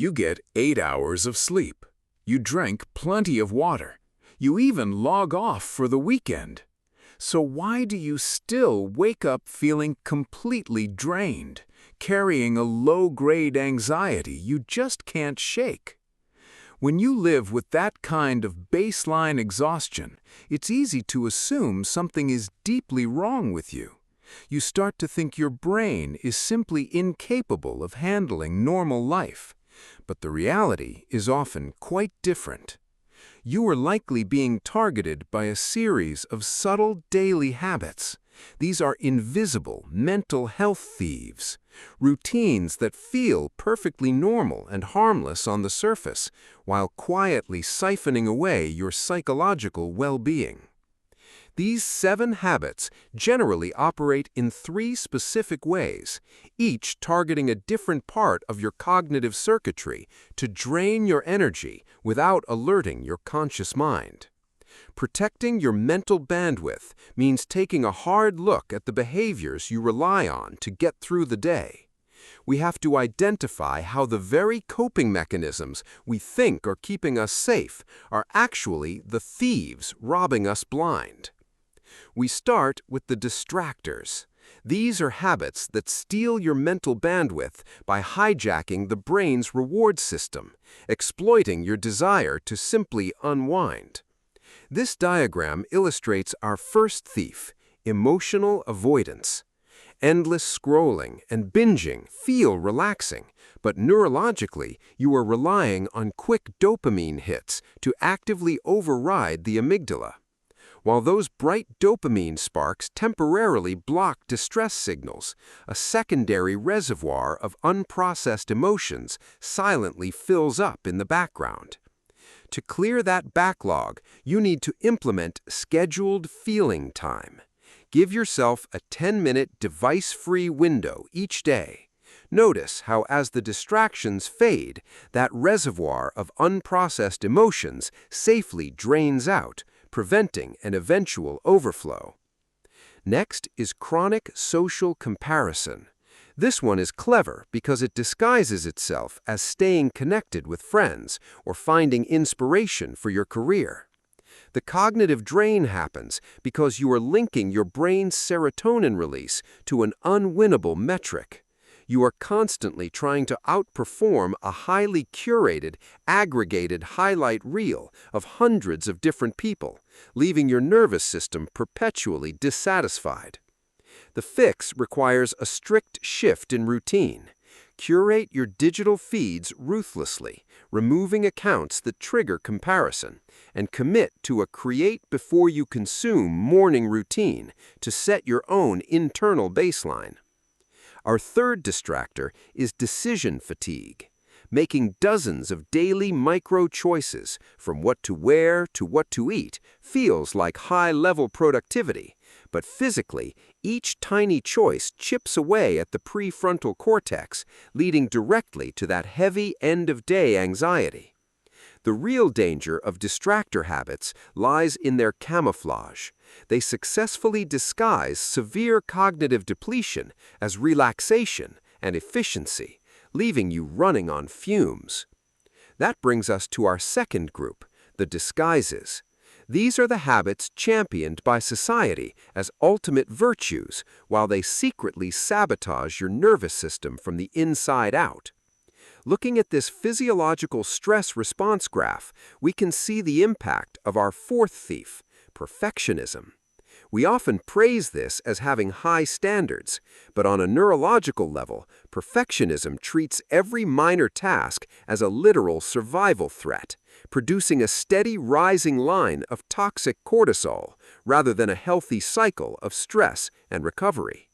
You get 8 hours of sleep. You drink plenty of water. You even log off for the weekend. So why do you still wake up feeling completely drained, carrying a low-grade anxiety you just can't shake? When you live with that kind of baseline exhaustion, it's easy to assume something is deeply wrong with you. You start to think your brain is simply incapable of handling normal life. But the reality is often quite different. You are likely being targeted by a series of subtle daily habits. These are invisible mental health thieves, routines that feel perfectly normal and harmless on the surface, while quietly siphoning away your psychological well-being. These 7 habits generally operate in 3 specific ways, each targeting a different part of your cognitive circuitry to drain your energy without alerting your conscious mind. Protecting your mental bandwidth means taking a hard look at the behaviors you rely on to get through the day. We have to identify how the very coping mechanisms we think are keeping us safe are actually the thieves robbing us blind. We start with the distractors. These are habits that steal your mental bandwidth by hijacking the brain's reward system, exploiting your desire to simply unwind. This diagram illustrates our first thief, emotional avoidance. Endless scrolling and binging feel relaxing, but neurologically, you are relying on quick dopamine hits to actively override the amygdala. While those bright dopamine sparks temporarily block distress signals, a secondary reservoir of unprocessed emotions silently fills up in the background. To clear that backlog, you need to implement scheduled feeling time. Give yourself a 10-minute device-free window each day. Notice how as the distractions fade, that reservoir of unprocessed emotions safely drains out, preventing an eventual overflow. Next is chronic social comparison. This one is clever because it disguises itself as staying connected with friends or finding inspiration for your career. The cognitive drain happens because you are linking your brain's serotonin release to an unwinnable metric. You are constantly trying to outperform a highly curated, aggregated highlight reel of hundreds of different people, leaving your nervous system perpetually dissatisfied. The fix requires a strict shift in routine. Curate your digital feeds ruthlessly, removing accounts that trigger comparison, and commit to a create-before-you-consume morning routine to set your own internal baseline. Our third distractor is decision fatigue. Making dozens of daily micro-choices, from what to wear to what to eat, feels like high-level productivity, but physically, each tiny choice chips away at the prefrontal cortex, leading directly to that heavy end-of-day anxiety. The real danger of distractor habits lies in their camouflage. They successfully disguise severe cognitive depletion as relaxation and efficiency, leaving you running on fumes. That brings us to our second group, the disguises. These are the habits championed by society as ultimate virtues, while they secretly sabotage your nervous system from the inside out. Looking at this physiological stress response graph, we can see the impact of our fourth thief, perfectionism. We often praise this as having high standards, but on a neurological level, perfectionism treats every minor task as a literal survival threat, producing a steady rising line of toxic cortisol rather than a healthy cycle of stress and recovery.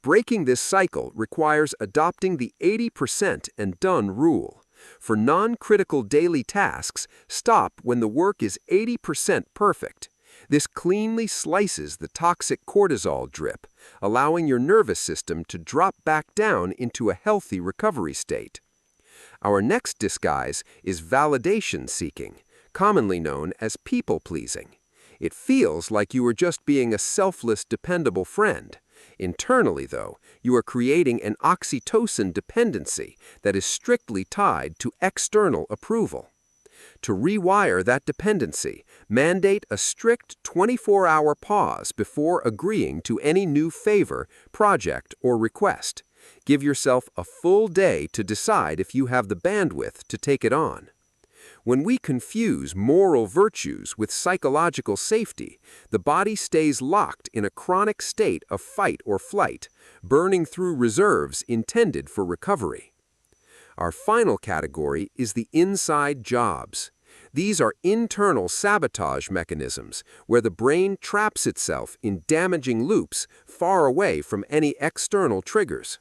Breaking this cycle requires adopting the 80% and done rule. For non-critical daily tasks, stop when the work is 80% perfect. This cleanly slices the toxic cortisol drip, allowing your nervous system to drop back down into a healthy recovery state. Our next disguise is validation seeking, commonly known as people-pleasing. It feels like you are just being a selfless, dependable friend, Internally, though, you are creating an oxytocin dependency that is strictly tied to external approval. To rewire that dependency, mandate a strict 24-hour pause before agreeing to any new favor, project, or request. Give yourself a full day to decide if you have the bandwidth to take it on. When we confuse moral virtues with psychological safety, the body stays locked in a chronic state of fight or flight, burning through reserves intended for recovery. Our final category is the inside jobs. These are internal sabotage mechanisms where the brain traps itself in damaging loops far away from any external triggers.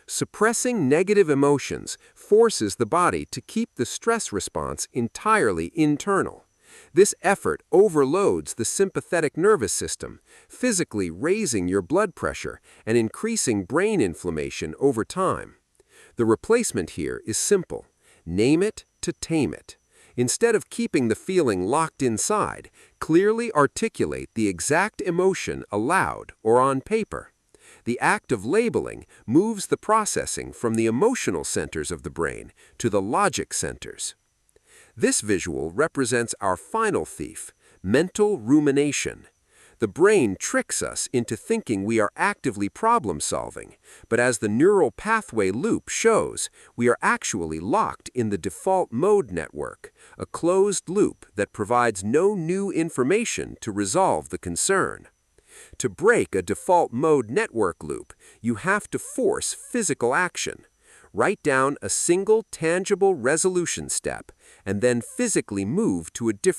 Suppressing negative emotions forces the body to keep the stress response entirely internal. This effort overloads the sympathetic nervous system, physically raising your blood pressure and increasing brain inflammation over time. The replacement here is simple. Name it to tame it. Instead of keeping the feeling locked inside, clearly articulate the exact emotion aloud or on paper. The act of labeling moves the processing from the emotional centers of the brain to the logic centers. This visual represents our final thief, mental rumination. The brain tricks us into thinking we are actively problem-solving, but as the neural pathway loop shows, we are actually locked in the default mode network, a closed loop that provides no new information to resolve the concern. To break a default mode network loop, you have to force physical action. Write down a single tangible resolution step, and then physically move to a different